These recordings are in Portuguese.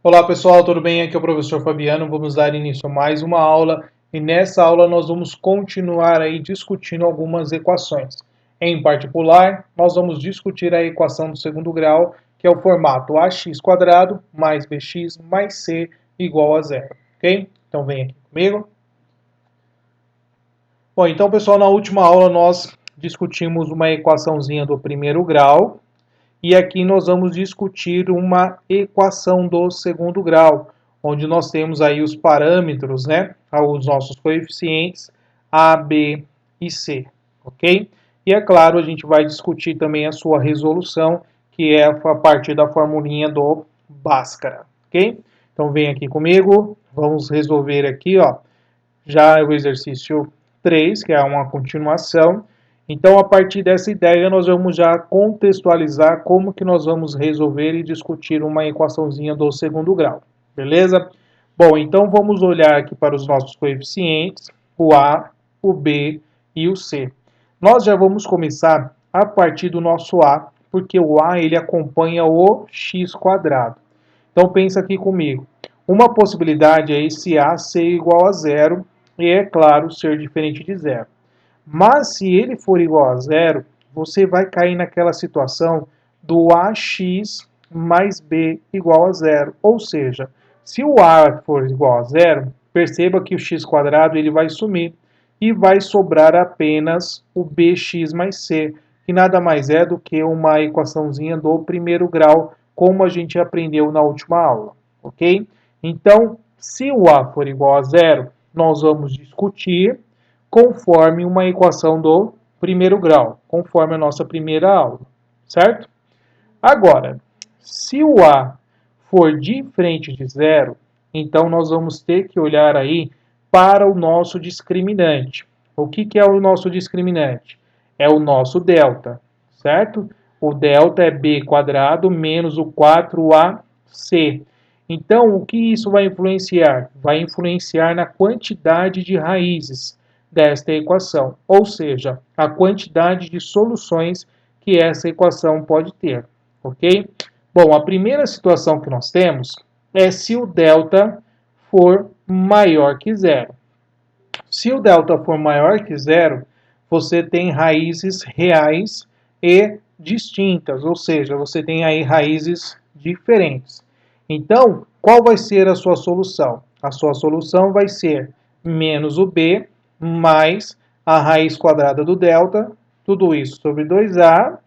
Olá pessoal, tudo bem? Aqui é o professor Fabiano. Vamos dar início a mais uma aula e nessa aula nós vamos continuar aí discutindo algumas equações. Em particular, nós vamos discutir a equação do segundo grau, que é o formato ax² mais bx mais c igual a zero, ok? Então vem aqui comigo. Bom, então pessoal, na última aula nós discutimos uma equaçãozinha do primeiro grau. E aqui nós vamos discutir uma equação do segundo grau, onde nós temos aí os parâmetros, né, os nossos coeficientes A, B e C, ok? E é claro, a gente vai discutir também a sua resolução, que é a partir da formulinha do Bhaskara, ok? Então vem aqui comigo, vamos resolver aqui, ó, já o exercício 3, que é uma continuação. Então, a partir dessa ideia, nós vamos já contextualizar como que nós vamos resolver e discutir uma equaçãozinha do segundo grau, beleza? Bom, então vamos olhar aqui para os nossos coeficientes, o A, o B e o C. Nós já vamos começar a partir do nosso A, porque o A ele acompanha o x². Então, pensa aqui comigo. Uma possibilidade é esse A ser igual a zero e, é claro, ser diferente de zero. Mas se ele for igual a zero, você vai cair naquela situação do ax mais b igual a zero. Ou seja, se o a for igual a zero, perceba que o x² ele vai sumir e vai sobrar apenas o bx mais c, que nada mais é do que uma equaçãozinha do primeiro grau, como a gente aprendeu na última aula, ok? Então, se o a for igual a zero, nós vamos discutir conforme uma equação do primeiro grau, conforme a nossa primeira aula, certo? Agora, se o A for diferente de zero, então nós vamos ter que olhar aí para o nosso discriminante. O que é o nosso discriminante? É o nosso delta, certo? O delta é b² menos o 4ac. Então, o que isso vai influenciar? Vai influenciar na quantidade de raízes desta equação, ou seja, a quantidade de soluções que essa equação pode ter, ok? Bom, a primeira situação que nós temos é se o delta for maior que zero. Se o delta for maior que zero, você tem raízes reais e distintas, ou seja, você tem aí raízes diferentes. Então, qual vai ser a sua solução? A sua solução vai ser menos o b mais a raiz quadrada do delta, tudo isso sobre 2a,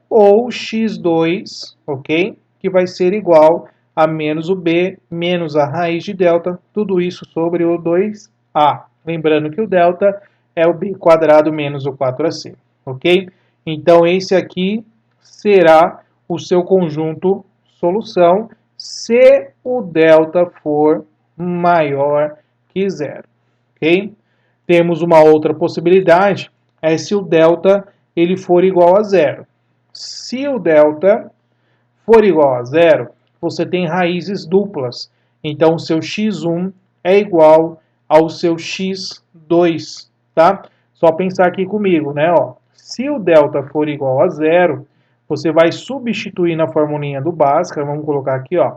ou x2, ok? Que vai ser igual a menos o b menos a raiz de delta, tudo isso sobre o 2a. Lembrando que o delta é o b² menos o 4ac, ok? Então, esse aqui será o seu conjunto solução se o delta for maior que zero, ok? Temos uma outra possibilidade, é se o delta ele for igual a zero. Se o delta for igual a zero, você tem raízes duplas. Então, o seu x1 é igual ao seu x2, tá? Só pensar aqui comigo, né? Ó, se o delta for igual a zero, você vai substituir na formulinha do Bhaskara, vamos colocar aqui, ó,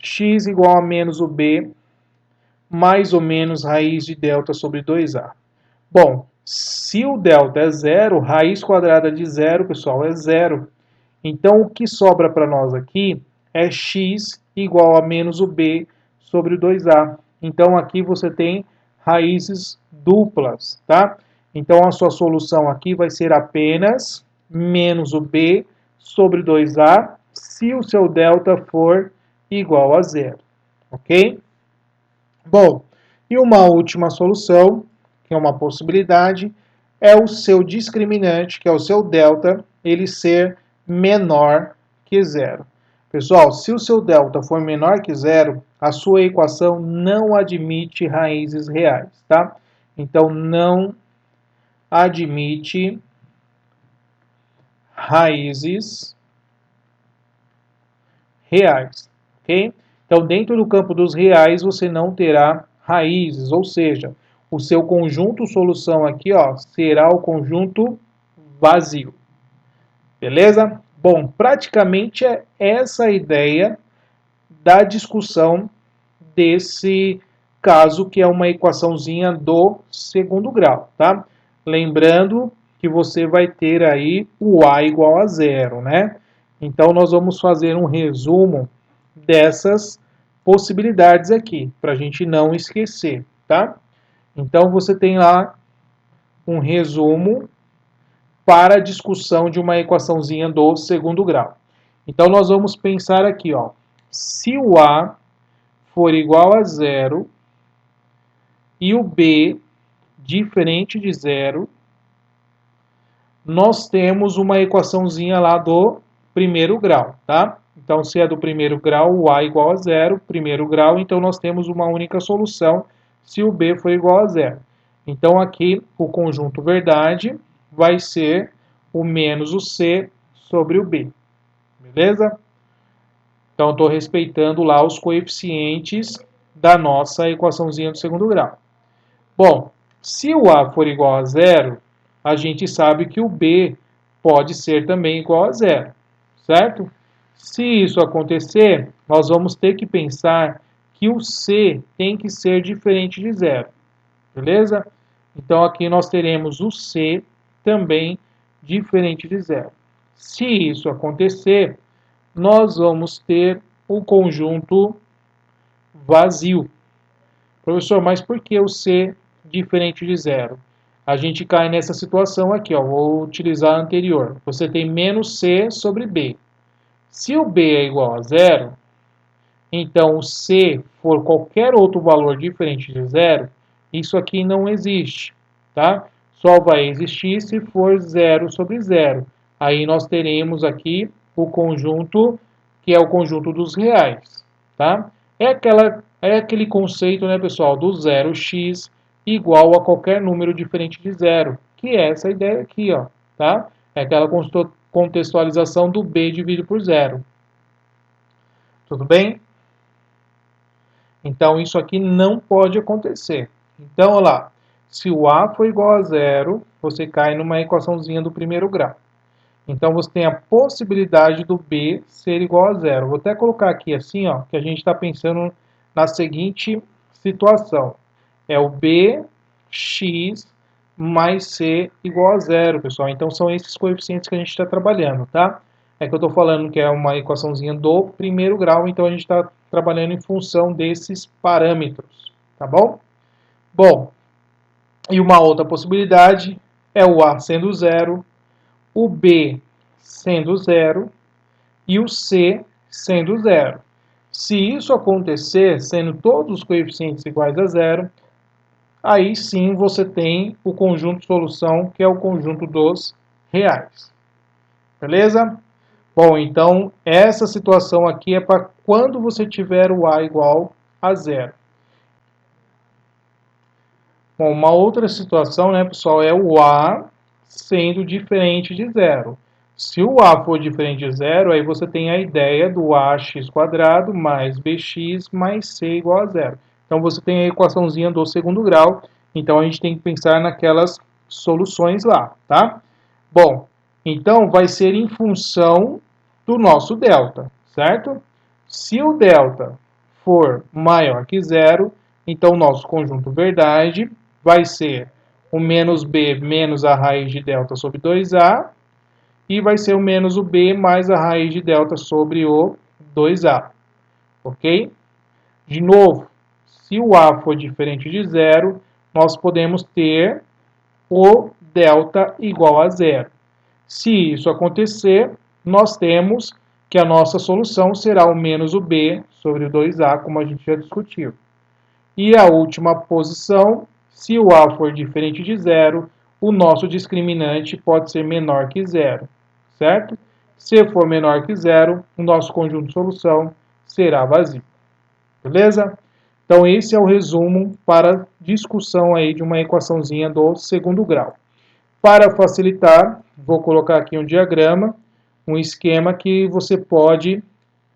x igual a menos o b mais ou menos raiz de delta sobre 2a. Bom, se o delta é zero, raiz quadrada de zero, pessoal, é zero. Então, o que sobra para nós aqui é x igual a menos o b sobre o 2a. Então, aqui você tem raízes duplas, tá? Então, a sua solução aqui vai ser apenas menos o b sobre 2a se o seu delta for igual a zero, ok? Bom, e uma última solução, que é uma possibilidade, é o seu discriminante, que é o seu delta, ele ser menor que zero. Pessoal, se o seu delta for menor que zero, a sua equação não admite raízes reais, tá? Então, não admite raízes reais, ok? Então, dentro do campo dos reais, você não terá raízes, ou seja, o seu conjunto solução aqui, ó, será o conjunto vazio. Beleza? Bom, praticamente é essa a ideia da discussão desse caso que é uma equaçãozinha do segundo grau, tá? Lembrando que você vai ter aí o a igual a zero, né? Então nós vamos fazer um resumo dessas possibilidades aqui, para a gente não esquecer, tá? Então você tem lá um resumo para a discussão de uma equaçãozinha do segundo grau. Então nós vamos pensar aqui, ó, se o a for igual a zero e o b diferente de zero, nós temos uma equaçãozinha lá do primeiro grau, tá? Então, se é do primeiro grau, o a igual a zero, primeiro grau, então nós temos uma única solução se o b for igual a zero. Então, aqui, o conjunto verdade vai ser o menos o c sobre o b, beleza? Então, estou respeitando lá os coeficientes da nossa equaçãozinha do segundo grau. Bom, se o a for igual a zero, a gente sabe que o b pode ser também igual a zero, certo? Se isso acontecer, nós vamos ter que pensar que o c tem que ser diferente de zero, beleza? Então, aqui nós teremos o c também diferente de zero. Se isso acontecer, nós vamos ter o conjunto vazio. Professor, mas por que o C diferente de zero? A gente cai nessa situação aqui, ó, vou utilizar a anterior. Você tem menos C sobre B. Se o B é igual a zero, então o C for qualquer outro valor diferente de zero, isso aqui não existe, tá? Só vai existir se for zero sobre zero. Aí nós teremos aqui o conjunto, que é o conjunto dos reais, tá? É aquele conceito, né, pessoal, do 0x igual a qualquer número diferente de zero, que é essa ideia aqui, ó, tá? É aquela contextualização do b dividido por zero. Tudo bem? Então, isso aqui não pode acontecer. Então, olha lá, se o a for igual a zero, você cai numa equaçãozinha do primeiro grau. Então, você tem a possibilidade do b ser igual a zero. Vou até colocar aqui assim, ó, que a gente está pensando na seguinte situação. É o bx mais c igual a zero, pessoal. Então, são esses coeficientes que a gente está trabalhando, tá? É que eu estou falando que é uma equaçãozinha do primeiro grau, então a gente está trabalhando em função desses parâmetros, tá bom? Bom, e uma outra possibilidade é o a sendo zero, o b sendo zero e o c sendo zero. Se isso acontecer, sendo todos os coeficientes iguais a zero, aí sim você tem o conjunto de solução, que é o conjunto dos reais. Beleza? Bom, então essa situação aqui é para quando você tiver o a igual a zero. Bom, uma outra situação, né, pessoal, é o a sendo diferente de zero. Se o a for diferente de zero, aí você tem a ideia do ax² mais bx mais c igual a zero. Então você tem a equaçãozinha do segundo grau, então a gente tem que pensar naquelas soluções lá, tá? Bom, então vai ser em função do nosso delta, certo? Se o delta for maior que zero, então o nosso conjunto verdade vai ser o menos b menos a raiz de delta sobre 2a, e vai ser o menos o b mais a raiz de delta sobre o 2a, ok? De novo, se o a for diferente de zero, nós podemos ter o delta igual a zero. Se isso acontecer, nós temos que a nossa solução será o menos o b sobre o 2a, como a gente já discutiu. E a última posição, se o a for diferente de zero, o nosso discriminante pode ser menor que zero, certo? Se for menor que zero, o nosso conjunto de solução será vazio. Beleza? Então, esse é o resumo para discussão aí de uma equaçãozinha do segundo grau. Para facilitar, vou colocar aqui um diagrama, um esquema que você pode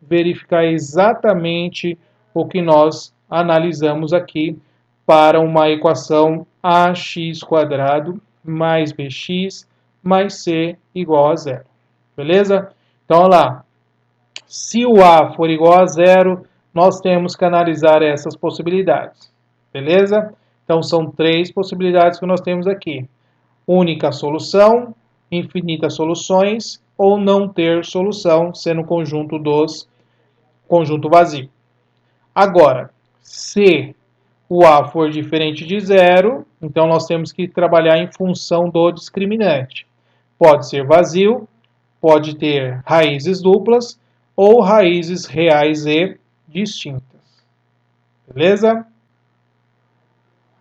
verificar exatamente o que nós analisamos aqui para uma equação ax² mais bx mais c igual a zero. Beleza? Então, olha lá. Se o a for igual a zero, nós temos que analisar essas possibilidades. Beleza? Então, são 3 possibilidades que nós temos aqui. Única solução, infinitas soluções ou não ter solução, sendo conjunto vazio. Agora, se o A for diferente de zero, então nós temos que trabalhar em função do discriminante. Pode ser vazio, pode ter raízes duplas ou raízes reais e distintas. Beleza?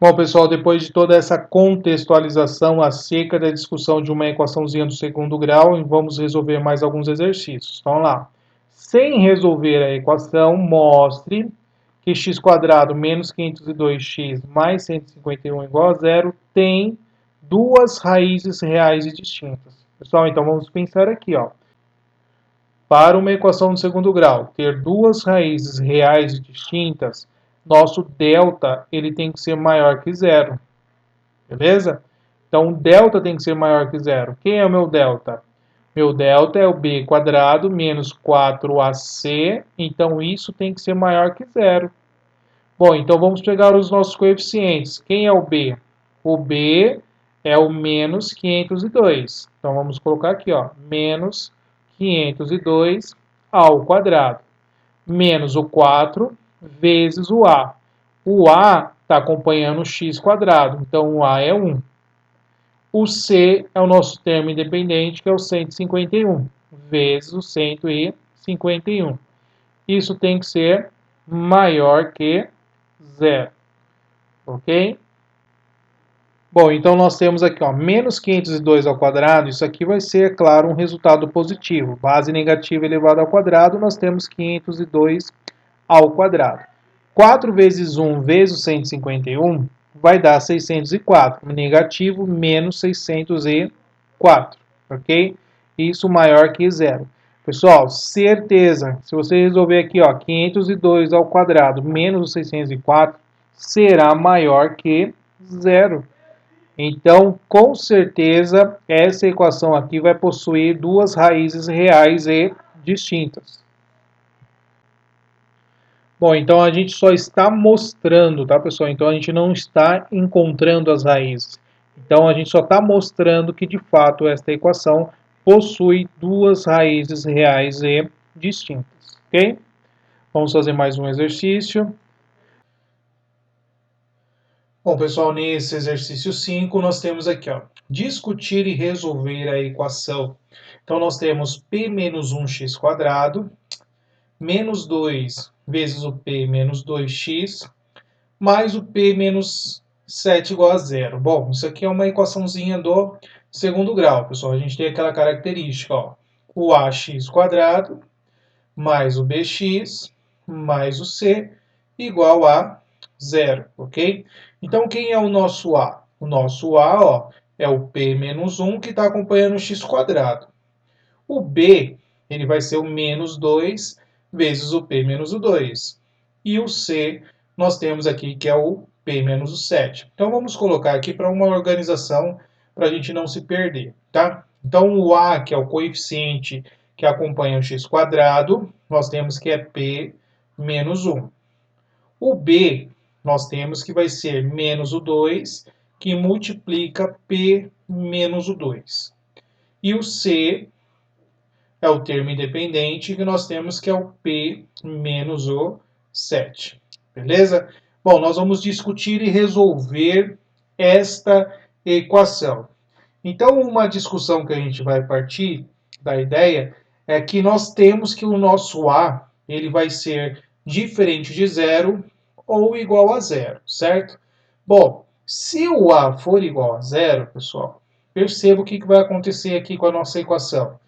Bom, pessoal, depois de toda essa contextualização acerca da discussão de uma equaçãozinha do segundo grau, vamos resolver mais alguns exercícios. Então, vamos lá. Sem resolver a equação, mostre que x² menos 502x mais 151 igual a zero tem duas raízes reais e distintas. Pessoal, então vamos pensar aqui, ó. Para uma equação de segundo grau ter duas raízes reais e distintas, nosso delta ele tem que ser maior que zero. Beleza? Então, o delta tem que ser maior que zero. Quem é o meu delta? Meu delta é o b² menos 4ac, então isso tem que ser maior que zero. Bom, então vamos pegar os nossos coeficientes. Quem é o b? O b é o menos 502. Então vamos colocar aqui, ó, menos 502 ao quadrado, menos o 4 vezes o a. O a está acompanhando o x², então o a é 1. O c é o nosso termo independente, que é o 151, vezes o 151. Isso tem que ser maior que zero, ok? Bom, então nós temos aqui, ó, menos 502 ao quadrado, isso aqui vai ser, é claro, um resultado positivo. Base negativa elevada ao quadrado, nós temos 502 ao quadrado. 4 vezes 1 vezes o 151 vai dar 604. Negativo menos 604, ok? Isso maior que zero. Pessoal, certeza, se você resolver aqui, ó, 502 ao quadrado menos o 604, será maior que zero. Então, com certeza, essa equação aqui vai possuir duas raízes reais e distintas. Bom, então a gente só está mostrando, tá, pessoal? Então a gente não está encontrando as raízes. Então a gente só está mostrando que, de fato, esta equação possui duas raízes reais e distintas, ok? Vamos fazer mais um exercício. Bom, pessoal, nesse exercício 5, nós temos aqui, ó, discutir e resolver a equação. Então, nós temos p menos 1x², menos 2 vezes o p menos 2x, mais o p menos 7 igual a zero. Bom, isso aqui é uma equaçãozinha do segundo grau, pessoal. A gente tem aquela característica, ó, o ax² mais o bx mais o c igual a zero, ok? Então, quem é o nosso A? O nosso A, ó, é o P menos 1 que está acompanhando o x². O B, ele vai ser o menos 2 vezes o P menos o 2. E o C, nós temos aqui que é o P menos o 7. Então, vamos colocar aqui para uma organização para a gente não se perder, tá? Então, o A, que é o coeficiente que acompanha o x², nós temos que é P menos 1. O B, nós temos que vai ser menos o 2, que multiplica P menos o 2. E o C é o termo independente, que nós temos que é o P menos o 7. Beleza? Bom, nós vamos discutir e resolver esta equação. Então, uma discussão que a gente vai partir da ideia é que nós temos que o nosso A ele vai ser diferente de zero ou igual a zero, certo? Bom, se o A for igual a zero, pessoal, perceba o que vai acontecer aqui com a nossa equação.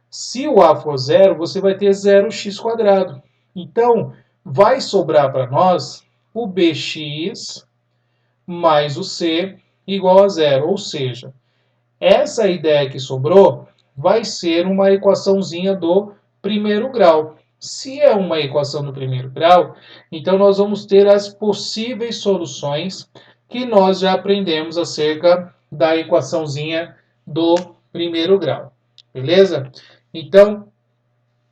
Se o A for zero, você vai ter 0x². Então, vai sobrar para nós o bx mais o c igual a zero, ou seja, essa ideia que sobrou vai ser uma equaçãozinha do primeiro grau. Se é uma equação do primeiro grau, então nós vamos ter as possíveis soluções que nós já aprendemos acerca da equaçãozinha do primeiro grau. Beleza? Então,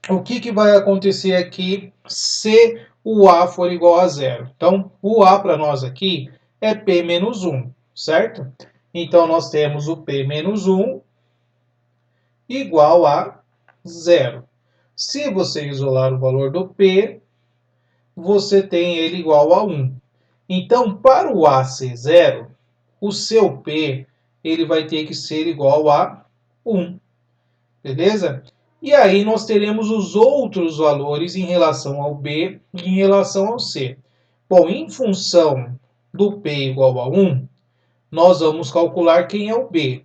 o que vai acontecer aqui se o A for igual a zero? Então, o A para nós aqui é P menos 1, certo? Então, nós temos o P menos 1 igual a zero. Se você isolar o valor do P, você tem ele igual a 1. Então, para o A ser zero, o seu P ele vai ter que ser igual a 1. Beleza? E aí nós teremos os outros valores em relação ao B e em relação ao C. Bom, em função do P igual a 1, nós vamos calcular quem é o B.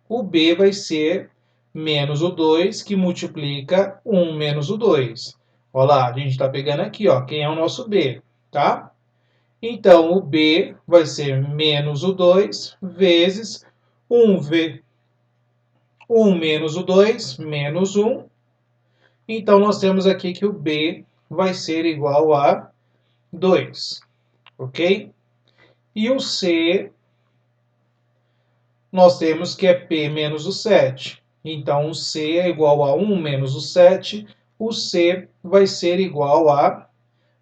O B vai ser menos o 2, que multiplica 1 menos o 2. Olha lá, a gente está pegando aqui, ó, quem é o nosso B, tá? Então, o B vai ser menos o 2 vezes 1 menos o 2, menos 1. Então, nós temos aqui que o B vai ser igual a 2, ok? E o C, nós temos que é P menos o 7. Então, o C é igual a 1 menos o 7. O C vai ser igual a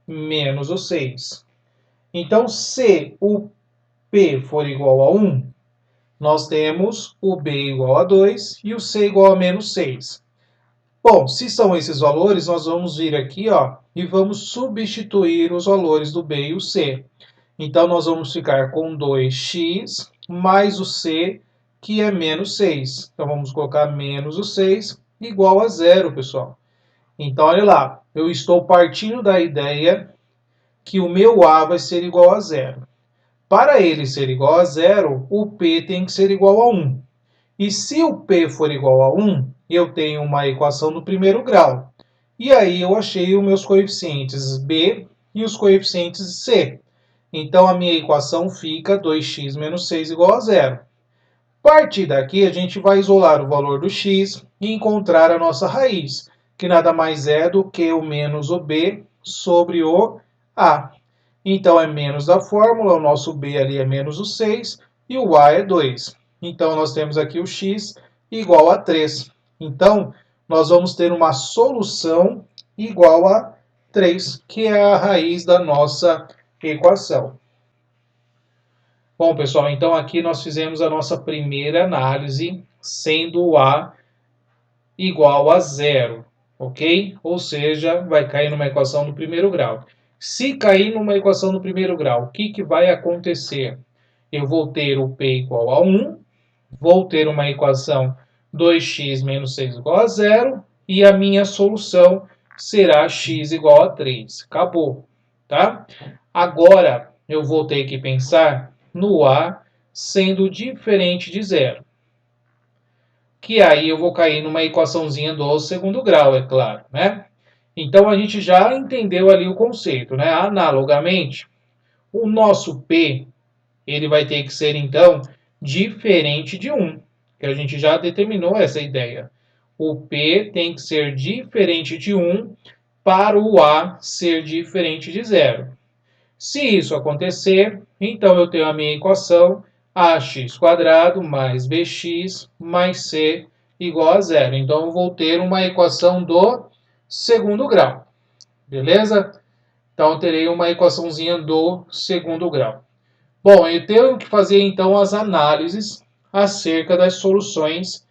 menos o 6. Então, se o P for igual a 1, nós temos o B igual a 2 e o C igual a menos 6. Bom, se são esses valores, nós vamos vir aqui, ó, e vamos substituir os valores do B e o C. Então, nós vamos ficar com 2x mais o C, que é menos 6. Então, vamos colocar menos o 6 igual a zero, pessoal. Então, olha lá, eu estou partindo da ideia que o meu A vai ser igual a zero. Para ele ser igual a zero, o P tem que ser igual a 1. E se o P for igual a 1, eu tenho uma equação do primeiro grau. E aí eu achei os meus coeficientes B e os coeficientes C. Então a minha equação fica 2x menos 6 igual a zero. A partir daqui, a gente vai isolar o valor do x e encontrar a nossa raiz, que nada mais é do que o menos o b sobre o a. Então, é menos da fórmula, o nosso b ali é menos o 6 e o a é 2. Então, nós temos aqui o x igual a 3. Então, nós vamos ter uma solução igual a 3, que é a raiz da nossa equação. Bom, pessoal, então aqui nós fizemos a nossa primeira análise, sendo o A igual a zero, ok? Ou seja, vai cair numa equação do primeiro grau. Se cair numa equação do primeiro grau, o que vai acontecer? Eu vou ter o P igual a 1, vou ter uma equação 2x menos 6 igual a zero, e a minha solução será x igual a 3. Acabou, tá? Agora, eu vou ter que pensar no A sendo diferente de zero. Que aí eu vou cair numa equaçãozinha do segundo grau, é claro, né? Então, a gente já entendeu ali o conceito, né? Analogamente, o nosso P, ele vai ter que ser, então, diferente de 1, que a gente já determinou essa ideia. O P tem que ser diferente de 1 para o A ser diferente de zero. Se isso acontecer, então eu tenho a minha equação ax² mais bx mais c igual a zero. Então eu vou ter uma equação do segundo grau. Beleza? Então eu terei uma equaçãozinha do segundo grau. Bom, eu tenho que fazer então as análises acerca das soluções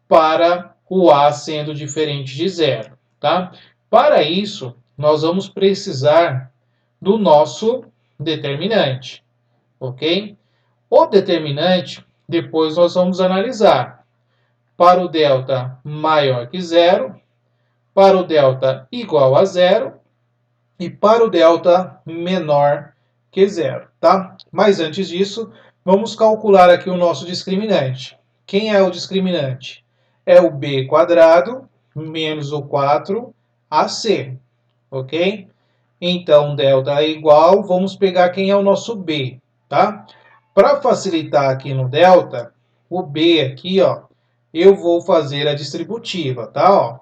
para o A sendo diferente de zero, tá? Para isso, nós vamos precisar do nosso determinante, ok? O determinante, depois nós vamos analisar para o delta maior que zero, para o delta igual a zero e para o delta menor que zero, tá? Mas antes disso, vamos calcular aqui o nosso discriminante. Quem é o discriminante? É o b² menos o 4ac, ok? Então, delta é igual, vamos pegar quem é o nosso b, tá? Para facilitar aqui no delta, o b aqui, ó, eu vou fazer a distributiva, tá? Ó,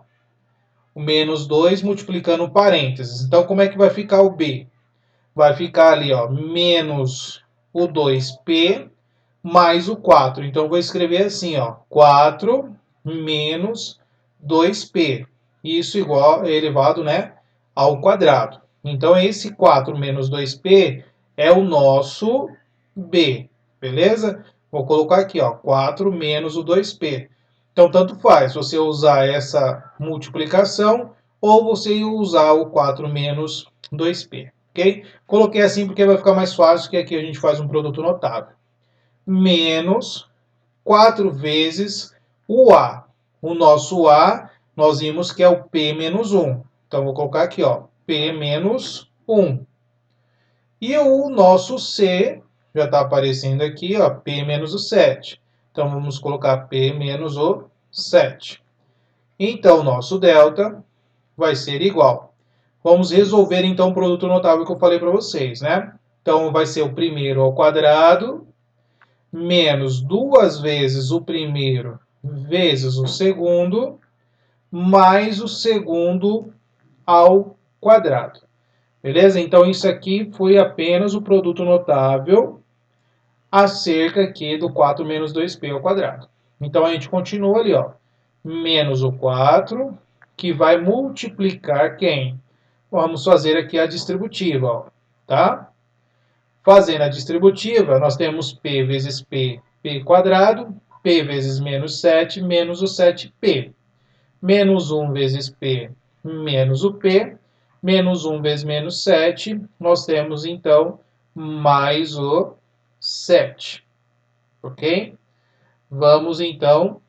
o menos 2 multiplicando parênteses. Então, como é que vai ficar o b? Vai ficar ali, ó, menos o 2p mais o 4. Então, vou escrever assim, ó, 4 menos 2p. e isso igual elevado, né, ao quadrado. Então, esse 4 menos 2p é o nosso b, beleza? Vou colocar aqui, ó, 4 menos o 2p. Então, tanto faz você usar essa multiplicação ou você usar o 4 menos 2p, ok? Coloquei assim porque vai ficar mais fácil, que aqui a gente faz um produto notável. Menos 4 vezes o A. O nosso A, nós vimos que é o P menos 1. Então, vou colocar aqui, ó, P menos 1. E o nosso C, já está aparecendo aqui, ó, P menos o 7. Então, vamos colocar P menos o 7. Então, o nosso delta vai ser igual. Vamos resolver, então, o produto notável que eu falei para vocês, né? Então, vai ser o primeiro ao quadrado menos 2 vezes o primeiro vezes o segundo, mais o segundo ao quadrado. Beleza? Então, isso aqui foi apenas o produto notável acerca aqui do 4 menos 2p ao quadrado. Então, a gente continua ali, ó. Menos o 4, que vai multiplicar quem? Vamos fazer aqui a distributiva, ó, tá? Fazendo a distributiva, nós temos p vezes p, p quadrado, p vezes menos 7, menos o 7p. Menos 1 vezes p, menos o p. Menos 1 vezes menos 7, nós temos, então, mais o 7. Ok? Vamos, então,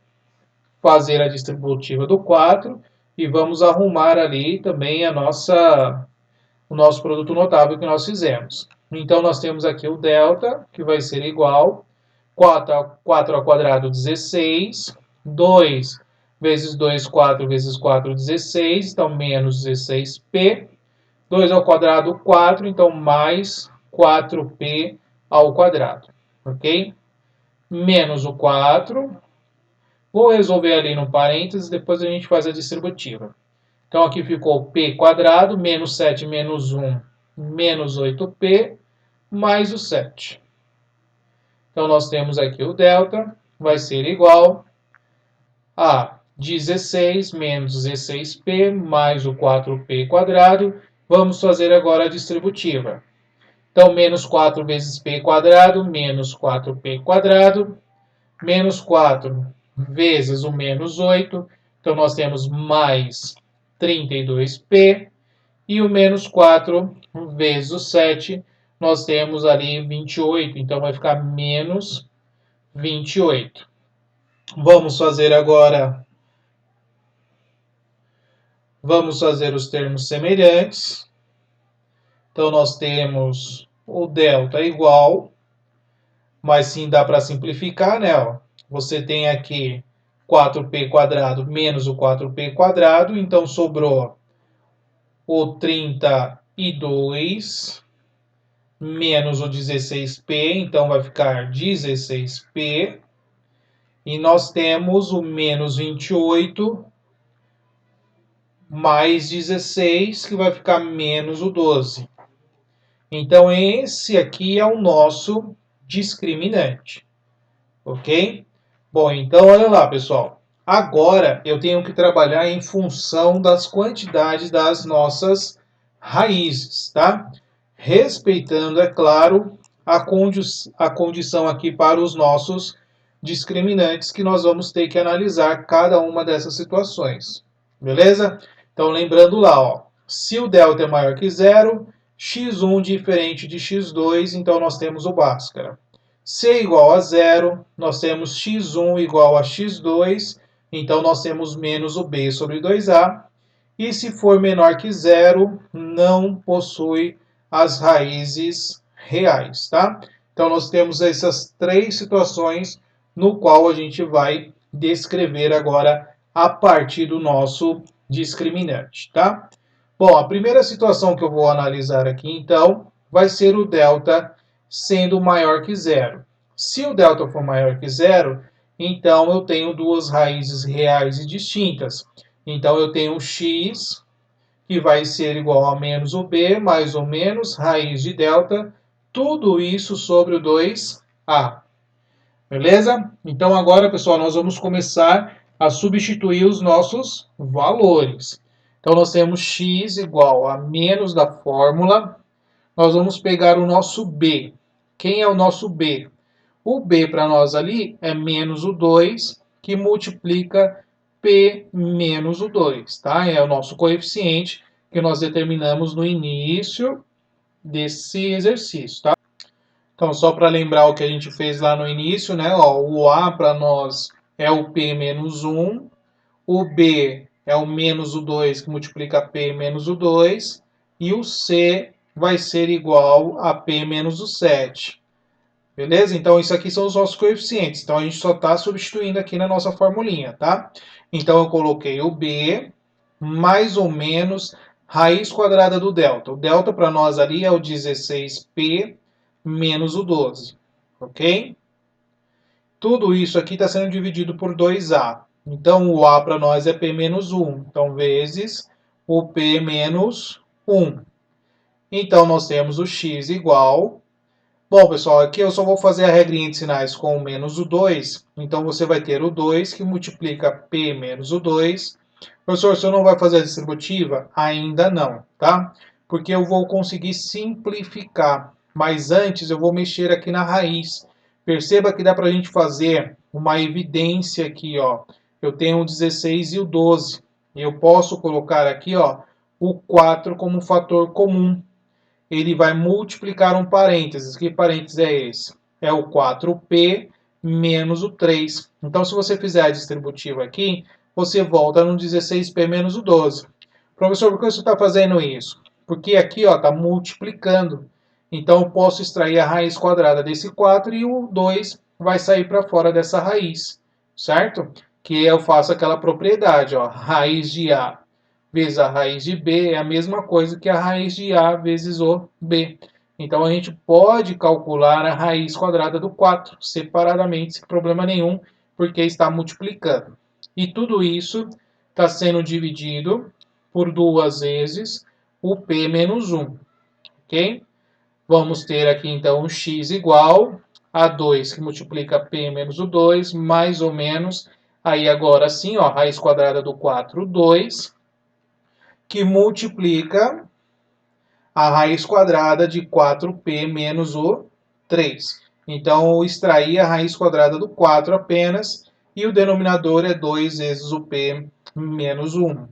fazer a distributiva do 4 e vamos arrumar ali também o nosso produto notável que nós fizemos. Então, nós temos aqui o delta, que vai ser igual 4 ao quadrado, 16. 2 vezes 2, 4 vezes 4, 16. Então, menos 16p. 2 ao quadrado, 4. Então, mais 4p ao quadrado. Ok? Menos o 4. Vou resolver ali no parênteses, depois a gente faz a distributiva. Então, aqui ficou p quadrado, menos 7 menos 1, menos 8p, mais o 7. Então, nós temos aqui o delta, vai ser igual a 16 menos 16p, mais o 4p quadrado. Vamos fazer agora a distributiva. Então, menos 4 vezes p quadrado, menos 4p quadrado, menos 4 vezes o menos 8. Então, nós temos mais 32p. E o menos 4 vezes o 7, nós temos ali 28. Então, vai ficar menos 28. Vamos fazer agora... Vamos fazer os termos semelhantes. Então, nós temos o delta igual, mas sim dá para simplificar, né? Ó. Você tem aqui 4p quadrado menos o 4p quadrado, então sobrou o 32 menos o 16p, então vai ficar 16p. E nós temos o menos 28 mais 16, que vai ficar menos o 12. Então, esse aqui é o nosso discriminante. Ok? Bom, então olha lá, pessoal. Agora eu tenho que trabalhar em função das quantidades das nossas raízes, tá? Respeitando, é claro, a condição aqui para os nossos discriminantes, que nós vamos ter que analisar cada uma dessas situações. Beleza? Então, lembrando lá, ó, se o delta é maior que zero, x1 diferente de x2, então nós temos o Bhaskara. C igual a zero, nós temos x1 igual a x2, então nós temos menos o b sobre 2a. E se for menor que zero, não possui as raízes reais, tá? Então nós temos essas três situações no qual a gente vai descrever agora a partir do nosso discriminante, tá? Bom, a primeira situação que eu vou analisar aqui, então, vai ser o delta sendo maior que zero. Se o delta for maior que zero, então eu tenho duas raízes reais e distintas. Então, eu tenho x, que vai ser igual a menos o b, mais ou menos, raiz de delta, tudo isso sobre o 2a. Beleza? Então, agora, pessoal, nós vamos começar a substituir os nossos valores. Então, nós temos x igual a menos da fórmula. Nós vamos pegar o nosso b. Quem é o nosso b? O b para nós ali é menos o 2, que multiplica p menos o 2, tá? É o nosso coeficiente que nós determinamos no início desse exercício, tá? Então, só para lembrar o que a gente fez lá no início, né? Ó, o a para nós é o p menos 1, o b é o menos o 2, que multiplica p menos o 2, e o c vai ser igual a p menos o 7. Beleza? Então, isso aqui são os nossos coeficientes. Então, a gente só está substituindo aqui na nossa formulinha, tá? Então, eu coloquei o b mais ou menos raiz quadrada do delta. O delta para nós ali é o 16p menos o 12, ok? Tudo isso aqui está sendo dividido por 2a. Então, o a para nós é p menos 1. Então, vezes o p menos 1. Então, nós temos o x igual... Bom, pessoal, aqui eu só vou fazer a regrinha de sinais com o menos o 2. Então, você vai ter o 2 que multiplica p menos o 2. Professor, você não vai fazer a distributiva? Ainda não, tá? Porque eu vou conseguir simplificar. Mas antes eu vou mexer aqui na raiz. Perceba que dá para a gente fazer uma evidência aqui, ó. Eu tenho o 16 e o 12. Eu posso colocar aqui, ó, o 4 como fator comum. Ele vai multiplicar um parênteses. Que parênteses é esse? É o 4p menos o 3. Então, se você fizer a distributiva aqui, você volta no 16p menos o 12. Professor, por que você está fazendo isso? Porque aqui está multiplicando. Então, eu posso extrair a raiz quadrada desse 4 e o 2 vai sair para fora dessa raiz, certo? Que eu faço aquela propriedade, ó, raiz de A vezes a raiz de b é a mesma coisa que a raiz de a vezes o b. Então, a gente pode calcular a raiz quadrada do 4 separadamente, sem problema nenhum, porque está multiplicando. E tudo isso está sendo dividido por duas vezes o p menos 1. Ok? Vamos ter aqui, então, o x igual a 2, que multiplica p menos o 2, mais ou menos. Aí, agora sim, ó, raiz quadrada do 4, 2, que multiplica a raiz quadrada de 4p menos o 3. Então, eu extraí a raiz quadrada do 4 apenas, e o denominador é 2 vezes o p menos 1.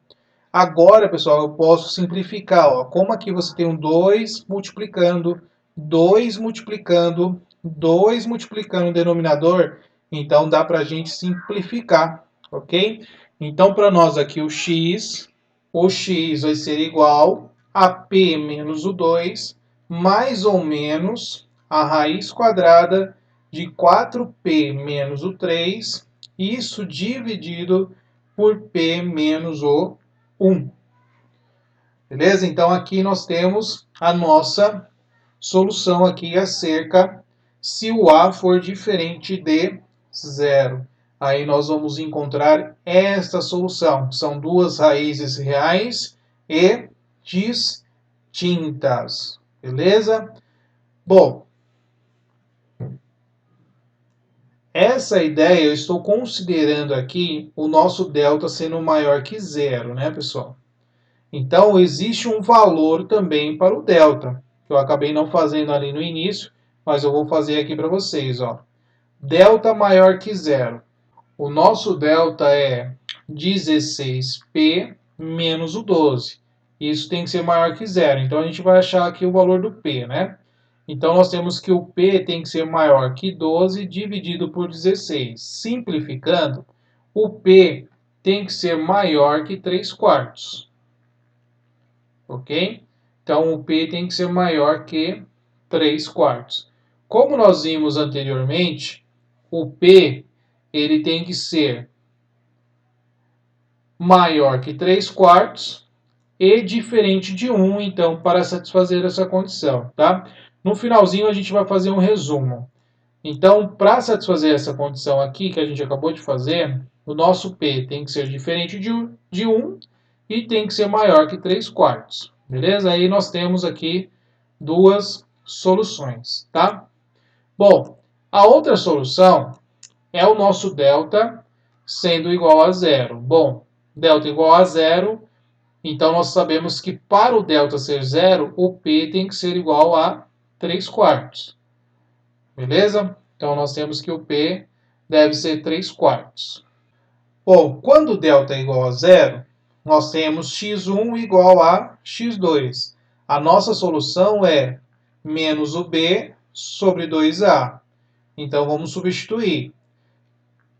Agora, pessoal, eu posso simplificar. Ó. Como aqui você tem um 2 multiplicando, 2 multiplicando, 2 multiplicando o denominador, então dá para a gente simplificar, ok? Então, para nós aqui, o x vai ser igual a p menos o 2, mais ou menos a raiz quadrada de 4p menos o 3, isso dividido por p menos o 1. Beleza? Então, aqui nós temos a nossa solução aqui acerca se o a for diferente de 0. Aí nós vamos encontrar esta solução. São duas raízes reais e distintas. Beleza? Bom, essa ideia eu estou considerando aqui o nosso delta sendo maior que 0, né, pessoal? Então, existe um valor também para o delta, que eu acabei não fazendo ali no início, mas eu vou fazer aqui para vocês. Ó. Delta maior que 0. O nosso delta é 16p menos o 12. Isso tem que ser maior que 0. Então, a gente vai achar aqui o valor do p, né? Então, nós temos que o p tem que ser maior que 12 dividido por 16. Simplificando, o p tem que ser maior que 3 quartos. Ok? Então, o P tem que ser maior que 3 quartos. Como nós vimos anteriormente, o P ele tem que ser maior que 3 quartos e diferente de 1, então, para satisfazer essa condição. Tá? No finalzinho, a gente vai fazer um resumo. Então, para satisfazer essa condição aqui, que a gente acabou de fazer, o nosso P tem que ser diferente de 1 e tem que ser maior que 3 quartos. Beleza? Aí nós temos aqui duas soluções, tá? Bom, a outra solução é o nosso delta sendo igual a 0. Bom, delta igual a 0, Então, nós sabemos que para o delta ser zero, o P tem que ser igual a 3 quartos. Beleza? Então, nós temos que o P deve ser 3 quartos. Bom, quando o delta é igual a zero, nós temos x1 igual a x2. A nossa solução é menos o B sobre 2A. Então, vamos substituir.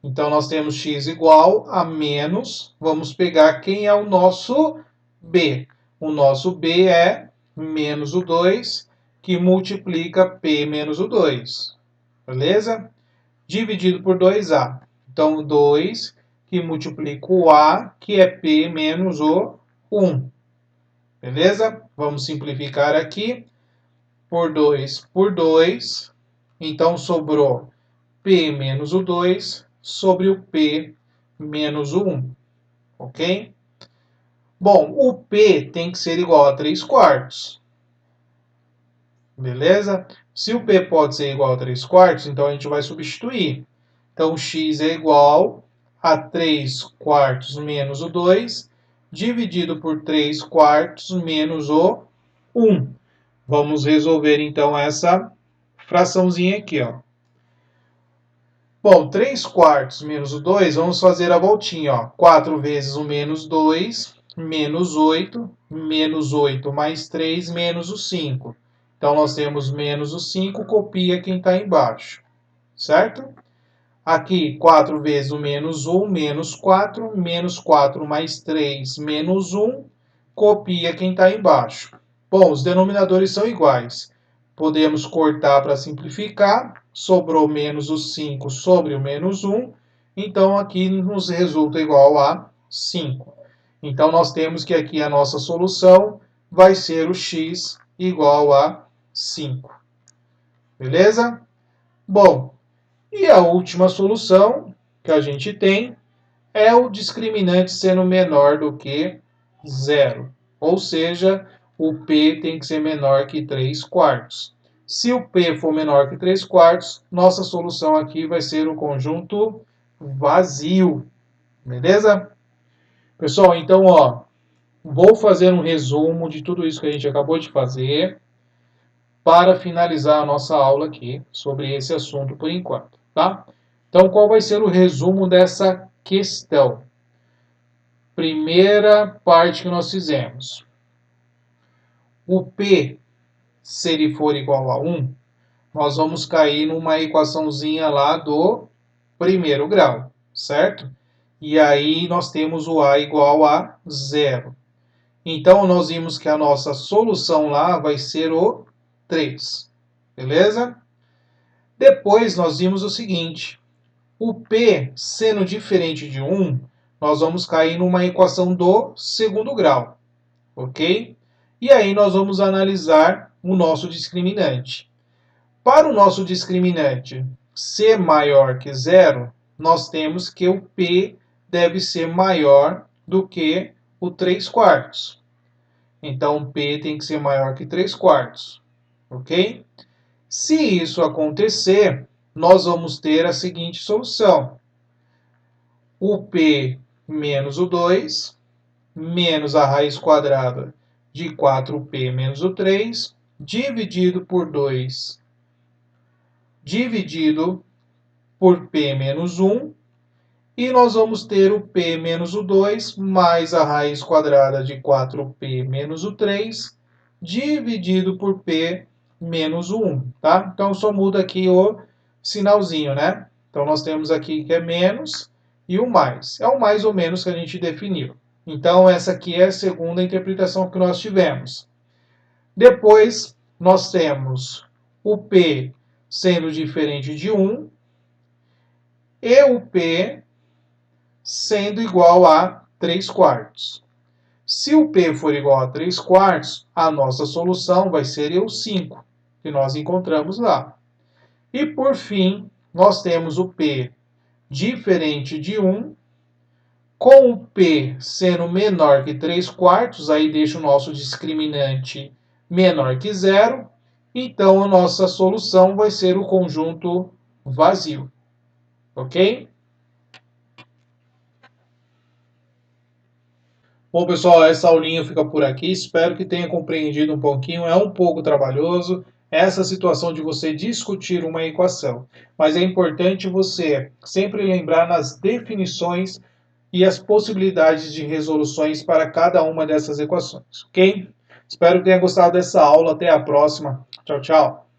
Então, nós temos x igual a menos, vamos pegar quem é o nosso B. O nosso B é menos o 2, que multiplica P menos o 2. Beleza? Dividido por 2A. Então, 2 que multiplica o A, que é P menos o 1. Beleza? Vamos simplificar aqui. Por 2 por 2. Então, sobrou P menos o 2 sobre o P menos o 1. Ok? Bom, o P tem que ser igual a 3 quartos. Beleza? Se o P pode ser igual a 3 quartos, então a gente vai substituir. Então, x é igual a 3 quartos menos o 2, dividido por 3 quartos menos o 1. Vamos resolver, então, essa fraçãozinha aqui, ó. Bom, 3 quartos menos o 2, vamos fazer a voltinha, ó. 4 vezes o menos 2, menos 8, menos 8 mais 3, menos o 5. Então, nós temos menos o 5, copia quem está embaixo, certo? Aqui, 4 vezes o menos 1, menos 4 mais 3, menos 1, copia quem está embaixo. Bom, os denominadores são iguais. Podemos cortar para simplificar. Sobrou menos o 5 sobre o menos 1. Então, aqui nos resulta igual a 5. Então, nós temos que aqui a nossa solução vai ser o x igual a 5. Beleza? Bom, e a última solução que a gente tem é o discriminante sendo menor do que zero. Ou seja, o P tem que ser menor que 3 quartos. Se o P for menor que 3 quartos, nossa solução aqui vai ser o conjunto vazio. Beleza? Pessoal, então, ó, vou fazer um resumo de tudo isso que a gente acabou de fazer para finalizar a nossa aula aqui sobre esse assunto por enquanto, tá? Então, qual vai ser o resumo dessa questão? Primeira parte que nós fizemos. O P, se ele for igual a 1, nós vamos cair numa equaçãozinha lá do primeiro grau, certo? E aí nós temos o A igual a 0. Então, nós vimos que a nossa solução lá vai ser o 3. Beleza? Depois, nós vimos o seguinte. O P sendo diferente de 1, nós vamos cair numa equação do segundo grau. Ok? E aí nós vamos analisar o nosso discriminante. Para o nosso discriminante ser maior que zero, nós temos que o P deve ser maior do que o 3 quartos. Então, o P tem que ser maior que 3 quartos. Ok? Se isso acontecer, nós vamos ter a seguinte solução. O P menos o 2, menos a raiz quadrada de 4P menos o 3, dividido por 2, dividido por P menos 1, e nós vamos ter o P menos o 2 mais a raiz quadrada de 4P menos o 3, dividido por P menos o 1, tá? Então, só muda aqui o sinalzinho, né? Então, nós temos aqui que é menos e o mais. É o mais ou menos que a gente definiu. Então, essa aqui é a segunda interpretação que nós tivemos. Depois, nós temos o P sendo diferente de 1 e o P sendo igual a 3 quartos. Se o P for igual a 3 quartos, a nossa solução vai ser o 5, que nós encontramos lá. E, por fim, nós temos o P diferente de 1, com o P sendo menor que 3 quartos, aí deixa o nosso discriminante menor que zero, então a nossa solução vai ser o conjunto vazio. Ok? Bom, pessoal, essa aulinha fica por aqui. Espero que tenha compreendido um pouquinho. É um pouco trabalhoso essa situação de você discutir uma equação, mas é importante você sempre lembrar nas definições e as possibilidades de resoluções para cada uma dessas equações, ok? Espero que tenha gostado dessa aula. Até a próxima. Tchau, tchau.